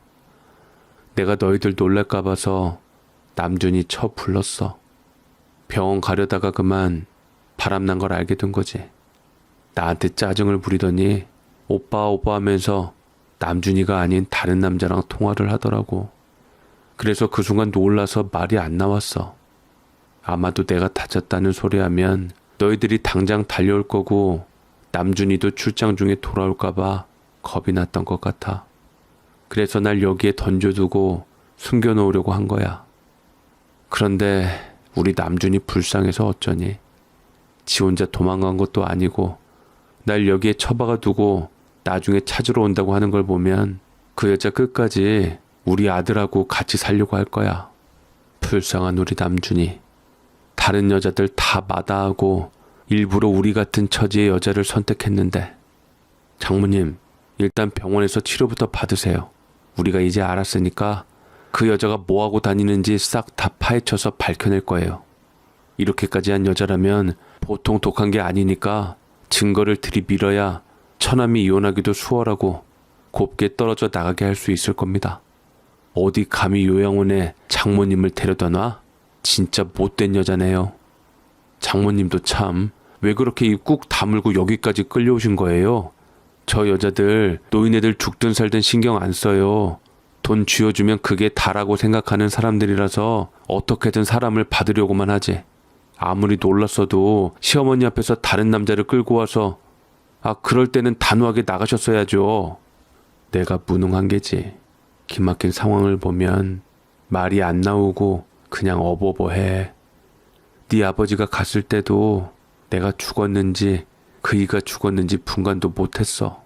내가 너희들 놀랄까 봐서 남준이 쳐 불렀어. 병원 가려다가 그만 바람난 걸 알게 된 거지. 나한테 짜증을 부리더니 오빠 오빠 하면서 남준이가 아닌 다른 남자랑 통화를 하더라고. 그래서 그 순간 놀라서 말이 안 나왔어. 아마도 내가 다쳤다는 소리 하면 너희들이 당장 달려올 거고 남준이도 출장 중에 돌아올까봐 겁이 났던 것 같아. 그래서 날 여기에 던져두고 숨겨놓으려고 한 거야. 그런데 우리 남준이 불쌍해서 어쩌니. 지 혼자 도망간 것도 아니고 날 여기에 처박아 두고 나중에 찾으러 온다고 하는 걸 보면 그 여자 끝까지 우리 아들하고 같이 살려고 할 거야. 불쌍한 우리 남준이. 다른 여자들 다 마다하고 일부러 우리 같은 처지의 여자를 선택했는데. 장모님, 일단 병원에서 치료부터 받으세요. 우리가 이제 알았으니까 그 여자가 뭐하고 다니는지 싹 다 파헤쳐서 밝혀낼 거예요. 이렇게까지 한 여자라면 보통 독한 게 아니니까 증거를 들이밀어야 처남이 이혼하기도 수월하고 곱게 떨어져 나가게 할 수 있을 겁니다. 어디 감히 요양원에 장모님을 데려다 놔? 진짜 못된 여자네요. 장모님도 참 왜 그렇게 입 꾹 다물고 여기까지 끌려오신 거예요? 저 여자들 노인애들 죽든 살든 신경 안 써요. 돈 쥐어주면 그게 다라고 생각하는 사람들이라서 어떻게든 사람을 받으려고만 하지. 아무리 놀랐어도 시어머니 앞에서 다른 남자를 끌고 와서 그럴 때는 단호하게 나가셨어야죠. 내가 무능한 게지. 기막힌 상황을 보면 말이 안 나오고 그냥 어버버해. 네 아버지가 갔을 때도 내가 죽었는지 그이가 죽었는지 분간도 못했어.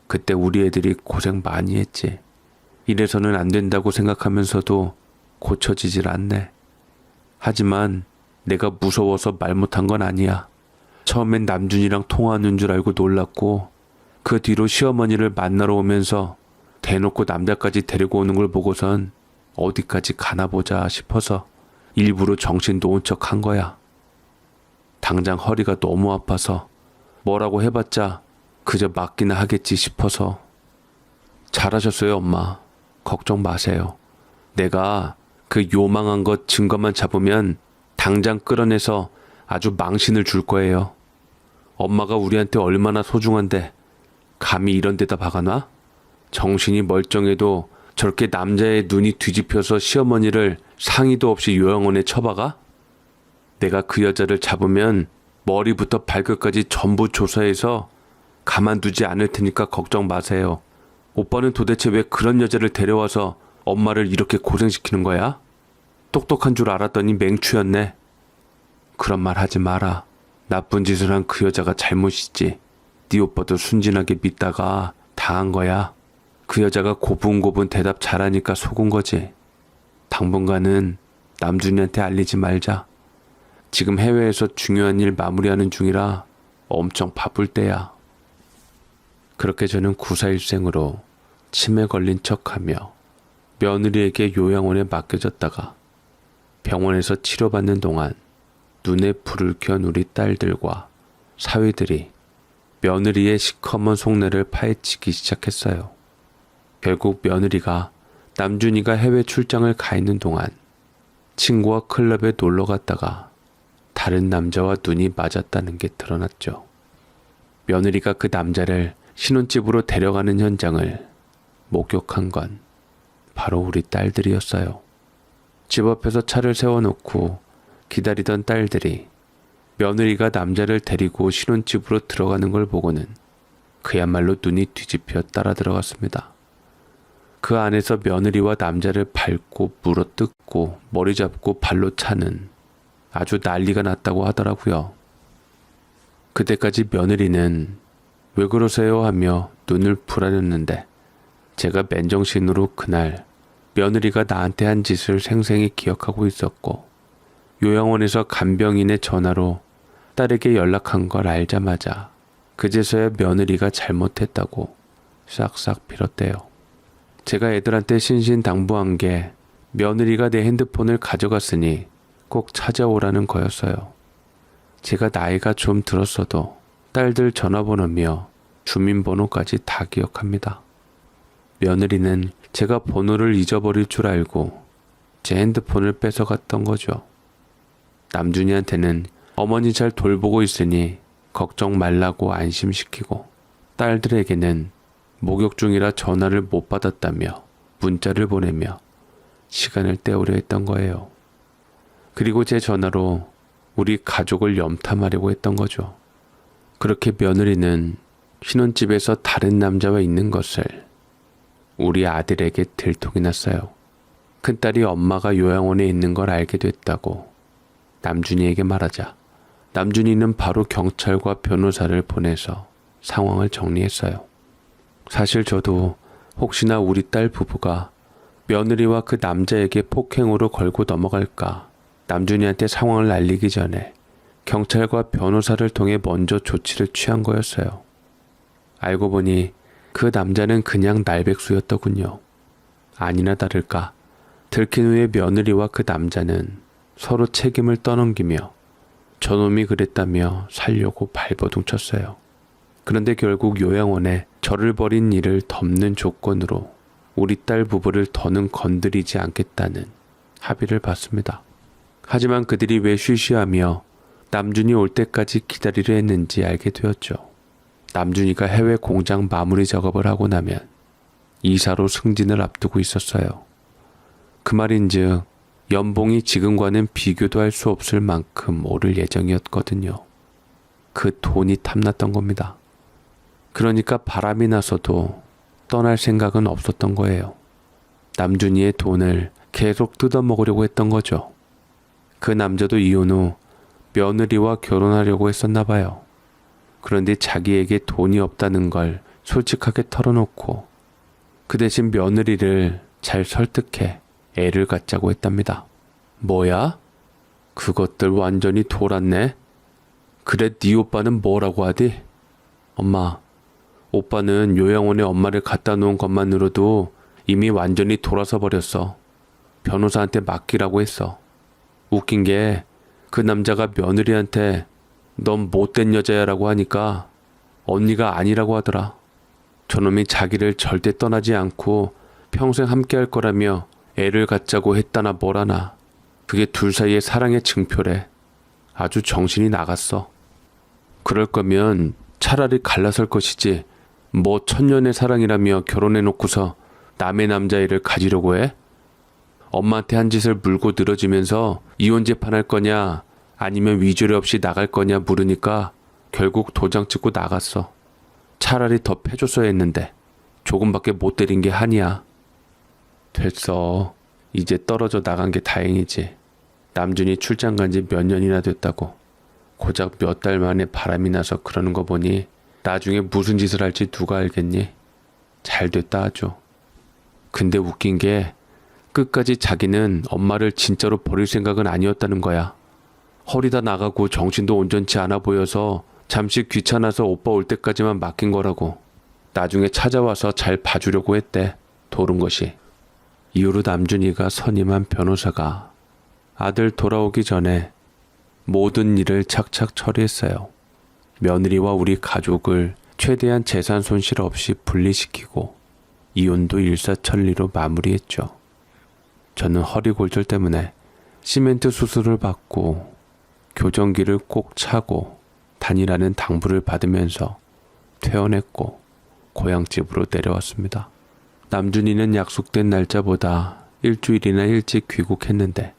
그때 우리 애들이 고생 많이 했지. 이래서는 안 된다고 생각하면서도 고쳐지질 않네. 하지만 내가 무서워서 말 못한 건 아니야. 처음엔 남준이랑 통화하는 줄 알고 놀랐고 그 뒤로 시어머니를 만나러 오면서 대놓고 남자까지 데리고 오는 걸 보고선 어디까지 가나 보자 싶어서 일부러 정신 놓은 척 한 거야. 당장 허리가 너무 아파서 뭐라고 해봤자 그저 맞기나 하겠지 싶어서. 잘하셨어요, 엄마. 걱정 마세요. 내가 그 요망한 것 증거만 잡으면 당장 끌어내서 아주 망신을 줄 거예요. 엄마가 우리한테 얼마나 소중한데 감히 이런 데다 박아놔? 정신이 멀쩡해도 저렇게 남자의 눈이 뒤집혀서 시어머니를 상의도 없이 요양원에 처박아? 내가 그 여자를 잡으면 머리부터 발끝까지 전부 조사해서 가만두지 않을 테니까 걱정 마세요. 오빠는 도대체 왜 그런 여자를 데려와서 엄마를 이렇게 고생시키는 거야? 똑똑한 줄 알았더니 맹추였네. 그런 말 하지 마라. 나쁜 짓을 한 그 여자가 잘못이지. 네 오빠도 순진하게 믿다가 당한 거야. 그 여자가 고분고분 대답 잘하니까 속은 거지. 당분간은 남준이한테 알리지 말자. 지금 해외에서 중요한 일 마무리하는 중이라 엄청 바쁠 때야. 그렇게 저는 구사일생으로 치매 걸린 척하며 며느리에게 요양원에 맡겨졌다가 병원에서 치료받는 동안 눈에 불을 켠 우리 딸들과 사위들이 며느리의 시커먼 속내를 파헤치기 시작했어요. 결국 며느리가 남준이가 해외 출장을 가 있는 동안 친구와 클럽에 놀러 갔다가 다른 남자와 눈이 맞았다는 게 드러났죠. 며느리가 그 남자를 신혼집으로 데려가는 현장을 목격한 건 바로 우리 딸들이었어요. 집 앞에서 차를 세워놓고 기다리던 딸들이 며느리가 남자를 데리고 신혼집으로 들어가는 걸 보고는 그야말로 눈이 뒤집혀 따라 들어갔습니다. 그 안에서 며느리와 남자를 밟고 물어뜯고 머리 잡고 발로 차는 아주 난리가 났다고 하더라고요. 그때까지 며느리는 왜 그러세요 하며 눈을 부라렸는데 제가 맨정신으로 그날 며느리가 나한테 한 짓을 생생히 기억하고 있었고 요양원에서 간병인의 전화로 딸에게 연락한 걸 알자마자 그제서야 며느리가 잘못했다고 싹싹 빌었대요. 제가 애들한테 신신당부한 게 며느리가 내 핸드폰을 가져갔으니 꼭 찾아오라는 거였어요. 제가 나이가 좀 들었어도 딸들 전화번호며 주민번호까지 다 기억합니다. 며느리는 제가 번호를 잊어버릴 줄 알고 제 핸드폰을 뺏어갔던 거죠. 남준이한테는 어머니 잘 돌보고 있으니 걱정 말라고 안심시키고, 딸들에게는 목욕 중이라 전화를 못 받았다며 문자를 보내며 시간을 때우려 했던 거예요. 그리고 제 전화로 우리 가족을 염탐하려고 했던 거죠. 그렇게 며느리는 신혼집에서 다른 남자와 있는 것을 우리 아들에게 들통이 났어요. 큰딸이 엄마가 요양원에 있는 걸 알게 됐다고 남준이에게 말하자 남준이는 바로 경찰과 변호사를 보내서 상황을 정리했어요. 사실 저도 혹시나 우리 딸 부부가 며느리와 그 남자에게 폭행으로 걸고 넘어갈까 남준이한테 상황을 알리기 전에 경찰과 변호사를 통해 먼저 조치를 취한 거였어요. 알고 보니 그 남자는 그냥 날백수였더군요. 아니나 다를까 들킨 후에 며느리와 그 남자는 서로 책임을 떠넘기며 저놈이 그랬다며 살려고 발버둥 쳤어요. 그런데 결국 요양원에 저를 버린 일을 덮는 조건으로 우리 딸 부부를 더는 건드리지 않겠다는 합의를 봤습니다. 하지만 그들이 왜 쉬쉬하며 남준이 올 때까지 기다리려 했는지 알게 되었죠. 남준이가 해외 공장 마무리 작업을 하고 나면 이사로 승진을 앞두고 있었어요. 그 말인즉 연봉이 지금과는 비교도 할 수 없을 만큼 오를 예정이었거든요. 그 돈이 탐났던 겁니다. 그러니까 바람이 나서도 떠날 생각은 없었던 거예요. 남준이의 돈을 계속 뜯어먹으려고 했던 거죠. 그 남자도 이혼 후 며느리와 결혼하려고 했었나 봐요. 그런데 자기에게 돈이 없다는 걸 솔직하게 털어놓고 그 대신 며느리를 잘 설득해 애를 갖자고 했답니다. 뭐야? 그것들 완전히 돌았네. 그래 네 오빠는 뭐라고 하디? 엄마, 오빠는 요양원에 엄마를 갖다 놓은 것만으로도 이미 완전히 돌아서 버렸어. 변호사한테 맡기라고 했어. 웃긴 게 그 남자가 며느리한테 넌 못된 여자야라고 하니까 언니가 아니라고 하더라. 저놈이 자기를 절대 떠나지 않고 평생 함께 할 거라며 애를 갖자고 했다나 뭐라나. 그게 둘 사이의 사랑의 증표래. 아주 정신이 나갔어. 그럴 거면 차라리 갈라설 것이지 뭐 천년의 사랑이라며 결혼해놓고서 남의 남자애를 가지려고 해? 엄마한테 한 짓을 물고 늘어지면서 이혼 재판할 거냐 아니면 위조료 없이 나갈 거냐 물으니까 결국 도장 찍고 나갔어. 차라리 더 패줬어야 했는데 조금밖에 못 때린 게 한이야. 됐어. 이제 떨어져 나간 게 다행이지. 남준이 출장 간 지 몇 년이나 됐다고. 고작 몇 달 만에 바람이 나서 그러는 거 보니 나중에 무슨 짓을 할지 누가 알겠니? 잘 됐다 아주. 근데 웃긴 게 끝까지 자기는 엄마를 진짜로 버릴 생각은 아니었다는 거야. 허리 다 나가고 정신도 온전치 않아 보여서 잠시 귀찮아서 오빠 올 때까지만 맡긴 거라고. 나중에 찾아와서 잘 봐주려고 했대. 도른 것이. 이후로 남준이가 선임한 변호사가 아들 돌아오기 전에 모든 일을 착착 처리했어요. 며느리와 우리 가족을 최대한 재산 손실 없이 분리시키고 이혼도 일사천리로 마무리했죠. 저는 허리 골절 때문에 시멘트 수술을 받고 교정기를 꼭 차고 다니라는 당부를 받으면서 퇴원했고 고향집으로 내려왔습니다. 남준이는 약속된 날짜보다 일주일이나 일찍 귀국했는데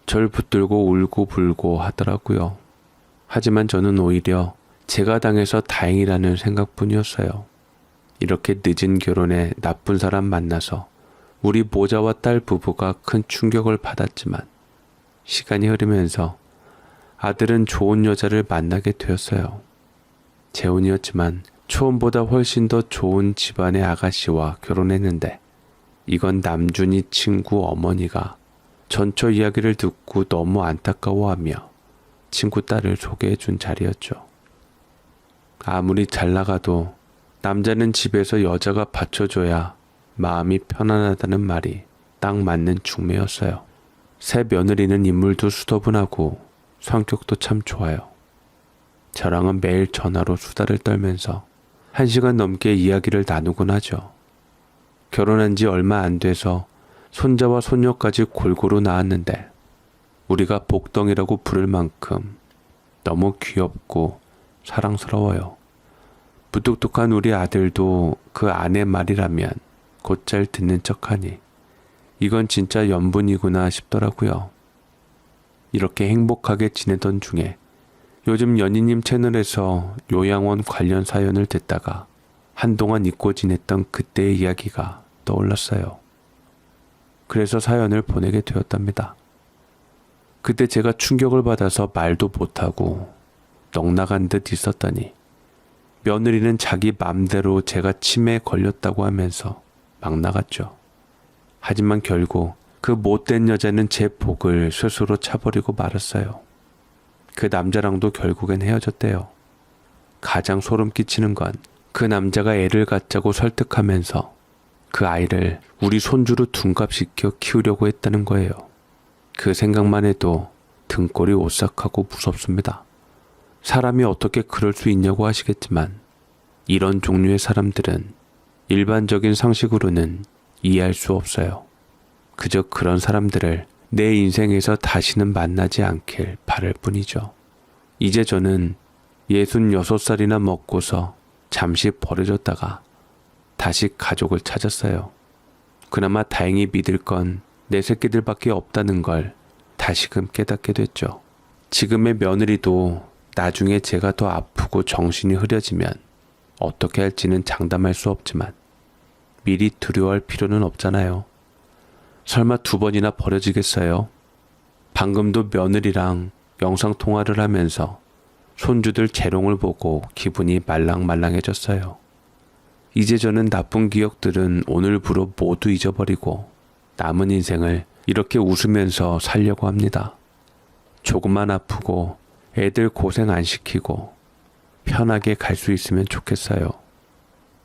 절 붙들고 울고불고 하더라고요. 하지만 저는 오히려 제가 당해서 다행이라는 생각뿐이었어요. 이렇게 늦은 결혼에 나쁜 사람 만나서 우리 모자와 딸 부부가 큰 충격을 받았지만 시간이 흐르면서 아들은 좋은 여자를 만나게 되었어요. 재혼이었지만 초혼보다 훨씬 더 좋은 집안의 아가씨와 결혼했는데 이건 남준이 친구 어머니가 전처 이야기를 듣고 너무 안타까워하며 친구 딸을 소개해준 자리였죠. 아무리 잘 나가도 남자는 집에서 여자가 받쳐줘야 마음이 편안하다는 말이 딱 맞는 중매였어요. 새 며느리는 인물도 수더분하고 성격도 참 좋아요. 저랑은 매일 전화로 수다를 떨면서 1시간 넘게 이야기를 나누곤 하죠. 결혼한 지 얼마 안 돼서 손자와 손녀까지 골고루 낳았는데 우리가 복덩이라고 부를 만큼 너무 귀엽고 사랑스러워요. 무뚝뚝한 우리 아들도 그 아내 말이라면 곧잘 듣는 척하니 이건 진짜 연분이구나 싶더라고요. 이렇게 행복하게 지내던 중에 요즘 연희님 채널에서 요양원 관련 사연을 듣다가 한동안 잊고 지냈던 그때의 이야기가 떠올랐어요. 그래서 사연을 보내게 되었답니다. 그때 제가 충격을 받아서 말도 못하고 넋나간 듯 있었더니 며느리는 자기 맘대로 제가 치매에 걸렸다고 하면서 막 나갔죠. 하지만 결국 그 못된 여자는 제 복을 스스로 차버리고 말았어요. 그 남자랑도 결국엔 헤어졌대요. 가장 소름 끼치는 건 그 남자가 애를 갖자고 설득하면서 그 아이를 우리 손주로 둔갑시켜 키우려고 했다는 거예요. 그 생각만 해도 등골이 오싹하고 무섭습니다. 사람이 어떻게 그럴 수 있냐고 하시겠지만 이런 종류의 사람들은 일반적인 상식으로는 이해할 수 없어요. 그저 그런 사람들을 내 인생에서 다시는 만나지 않길 바랄 뿐이죠. 이제 저는 66살이나 먹고서 잠시 버려졌다가 다시 가족을 찾았어요. 그나마 다행히 믿을 건 내 새끼들밖에 없다는 걸 다시금 깨닫게 됐죠. 지금의 며느리도 나중에 제가 더 아프고 정신이 흐려지면 어떻게 할지는 장담할 수 없지만 미리 두려워할 필요는 없잖아요. 설마 2번이나 버려지겠어요? 방금도 며느리랑 영상통화를 하면서 손주들 재롱을 보고 기분이 말랑말랑해졌어요. 이제 저는 나쁜 기억들은 오늘부로 모두 잊어버리고 남은 인생을 이렇게 웃으면서 살려고 합니다. 조금만 아프고 애들 고생 안 시키고 편하게 갈 수 있으면 좋겠어요.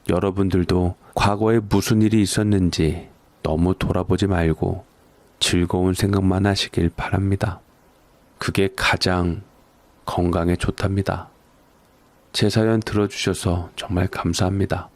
여러분들도 과거에 무슨 일이 있었는지 너무 돌아보지 말고 즐거운 생각만 하시길 바랍니다. 그게 가장 건강에 좋답니다. 제 사연 들어주셔서 정말 감사합니다.